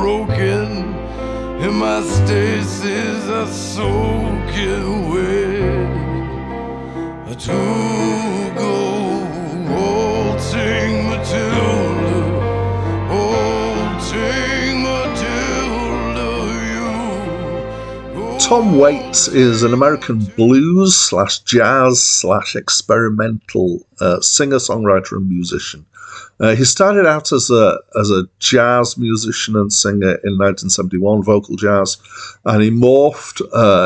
broken, and my stasis are soaking wet. To go waltzing Matilda, waltzing Matilda, you. Tom Waits is an American blues slash jazz slash experimental singer-songwriter and musician. He started out as a jazz musician and singer in 1971, vocal jazz, and he morphed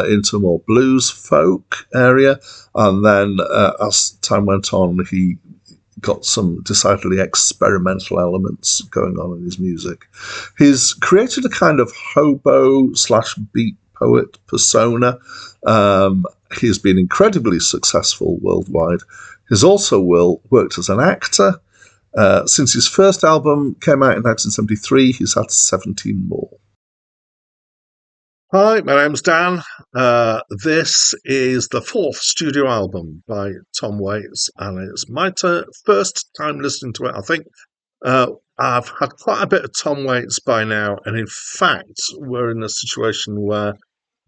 into a more blues folk area. And then as time went on, he got some decidedly experimental elements going on in his music. He's created a kind of hobo slash beat poet persona. He's been incredibly successful worldwide. He's also worked as an actor. Since his first album came out in 1973, he's had 17 more. Hi, my name's Dan. This is the fourth studio album by Tom Waits, and it's my first time listening to it, I think. I've had quite a bit of Tom Waits by now, and in fact, we're in a situation where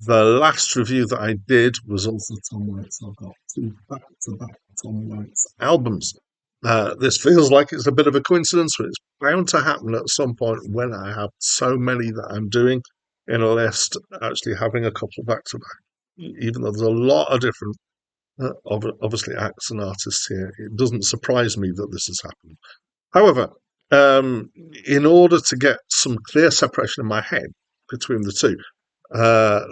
the last review that I did was also Tom Waits. I've got two back-to-back Tom Waits albums. This feels like it's a bit of a coincidence, but it's bound to happen at some point when I have so many that I'm doing in a list, actually having a couple back-to-back. Even though there's a lot of different, obviously, acts and artists here, it doesn't surprise me that this has happened. However, in order to get some clear separation in my head between the two,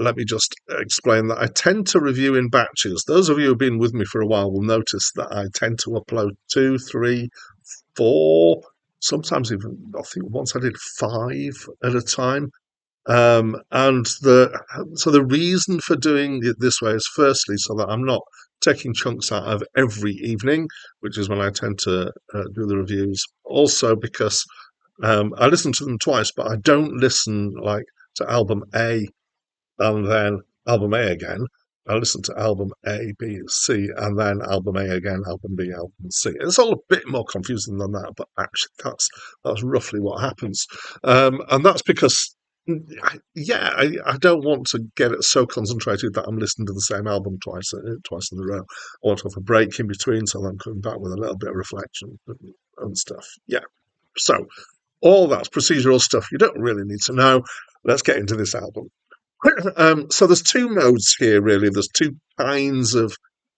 let me just explain that I tend to review in batches. Those of you who've been with me for a while will notice that I tend to upload 2, 3, 4, sometimes even, I think once I did 5 at a time. So the reason for doing it this way is firstly so that I'm not taking chunks out of every evening, which is when I tend to do the reviews. Also because I listen to them twice, but I don't listen like to album A and then album A again. I listen to album A, B, C, and then album A again, album B, album C. It's all a bit more confusing than that, but actually that's roughly what happens. And that's because I don't want to get it so concentrated that I'm listening to the same album twice in a row. I want to have a break in between, so I'm coming back with a little bit of reflection and stuff. Yeah. So all that's procedural stuff you don't really need to know. Let's get into this album. So there's two modes here, really. There's two kinds of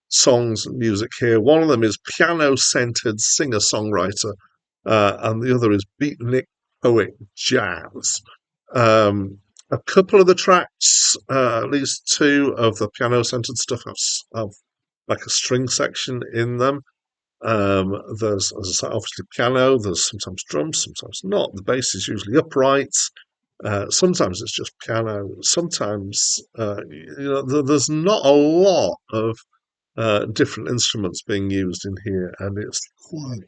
songs and music here. One of them is piano-centered singer-songwriter, and the other is beatnik poet jazz. A couple of the tracks, at least two of the piano-centered stuff, have like a string section in them. There's, as I say, obviously piano. There's sometimes drums, sometimes not. The bass is usually upright. Sometimes it's just piano. Sometimes, there's not a lot of different instruments being used in here, and it's quite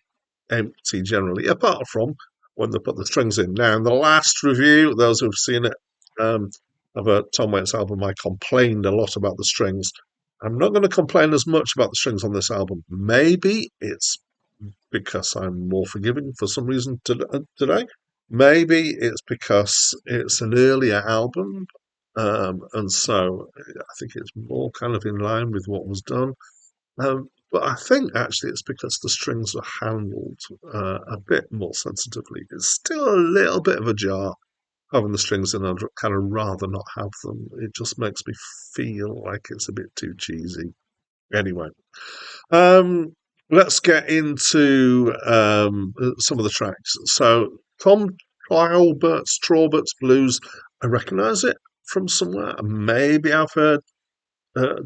empty generally, apart from when they put the strings in. Now, in the last review, those who've seen it of a Tom Waits album, I complained a lot about the strings. I'm not going to complain as much about the strings on this album. Maybe it's because I'm more forgiving for some reason today. Maybe it's because it's an earlier album, and so I think it's more kind of in line with what was done. But I think actually it's because the strings are handled a bit more sensitively. It's still a little bit of a jar having the strings in. I'd kind of rather not have them. It just makes me feel like it's a bit too cheesy. Anyway, let's get into some of the tracks. So Tom Traubert's Blues, I recognise it from somewhere. Maybe I've heard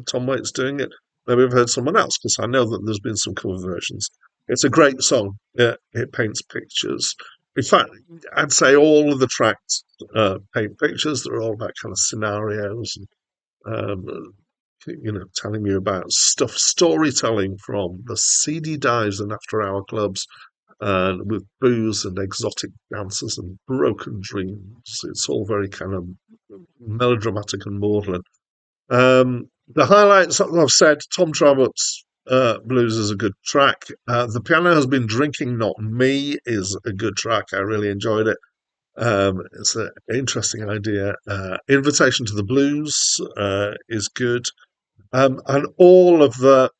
Tom Waits doing it. Maybe I've heard someone else, because I know that there's been some cover versions. It's a great song. It paints pictures. In fact, I'd say all of the tracks paint pictures. They're all about kind of scenarios and telling you about stuff, storytelling from the seedy dives and after-hour clubs, and with booze and exotic dances and broken dreams. It's all very kind of melodramatic and maudlin. The highlights, I've said, Tom Traubert's Blues is a good track. The Piano Has Been Drinking, Not Me is a good track. I really enjoyed it. It's an interesting idea. Invitation to the Blues is good. And all of the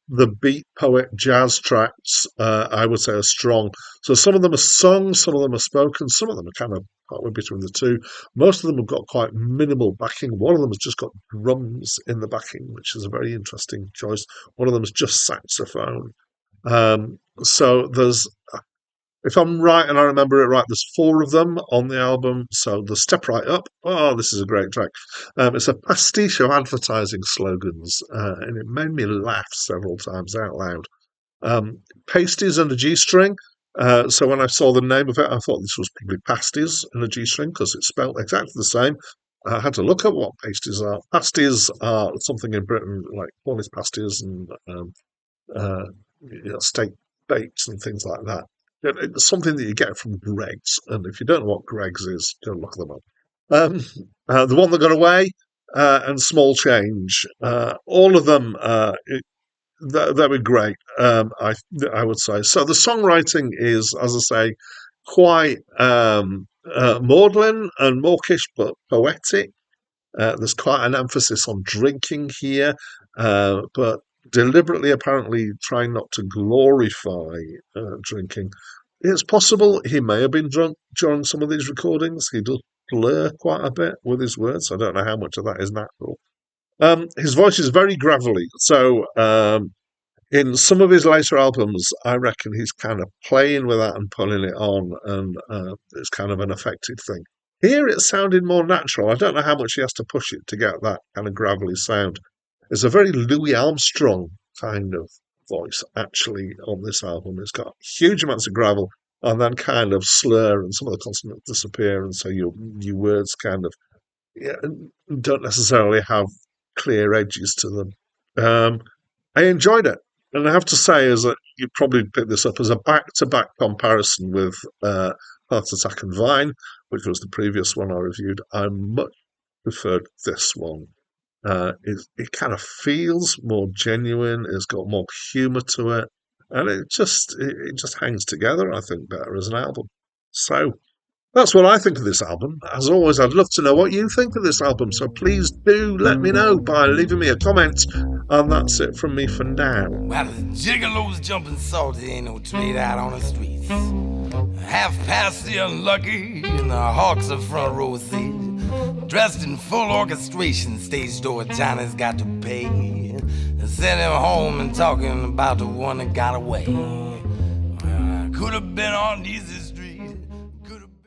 beat poet jazz tracks, I would say, are strong. So some of them are sung, some of them are spoken, some of them are kind of partway between the two. Most of them have got quite minimal backing. One of them has just got drums in the backing, which is a very interesting choice. One of them is just saxophone. So there's, if I'm right and I remember it right, there's four of them on the album. So the Step Right Up. Oh, this is a great track. It's a pastiche of advertising slogans, and it made me laugh several times out loud. Pasties and a G string. So when I saw the name of it, I thought this was probably pasties and a G string because it's spelled exactly the same. I had to look up what pasties are. Pasties are something in Britain like Cornish pasties and uh, steak bakes and things like that. It's something that you get from Greggs, and if you don't know what Greggs is, go look them up. Um, the one that got away and Small Change, all of them, they were great. I would say so. The songwriting is, as I say, quite maudlin and mawkish, but poetic. There's quite an emphasis on drinking here, but deliberately, apparently, trying not to glorify drinking. It's possible he may have been drunk during some of these recordings. He does blur quite a bit with his words. I don't know how much of that is natural. His voice is very gravelly, so in some of his later albums, I reckon he's kind of playing with that and pulling it on, and it's kind of an affected thing. Here it sounded more natural. I don't know how much he has to push it to get that kind of gravelly sound. It's a very Louis Armstrong kind of voice, actually, on this album. It's got huge amounts of gravel and then kind of slur, and some of the consonants disappear, and so your words kind of, yeah, don't necessarily have clear edges to them. I enjoyed it. And I have to say, is that you probably picked this up as a back-to-back comparison with Heart Attack and Vine, which was the previous one I reviewed. I much preferred this one. It kind of feels more genuine. It's got more humour to it, and it just hangs together. I think better as an album. So that's what I think of this album. As always, I'd love to know what you think of this album, so please do let me know by leaving me a comment. And that's it from me for now. Well, the gigolos jumping salty ain't no trade out on the streets. Half past the unlucky and the hawks are front row seat. Dressed in full orchestration, stage door Johnny's got to pay. And send him home and talking about the one that got away. Well, I could have been on easy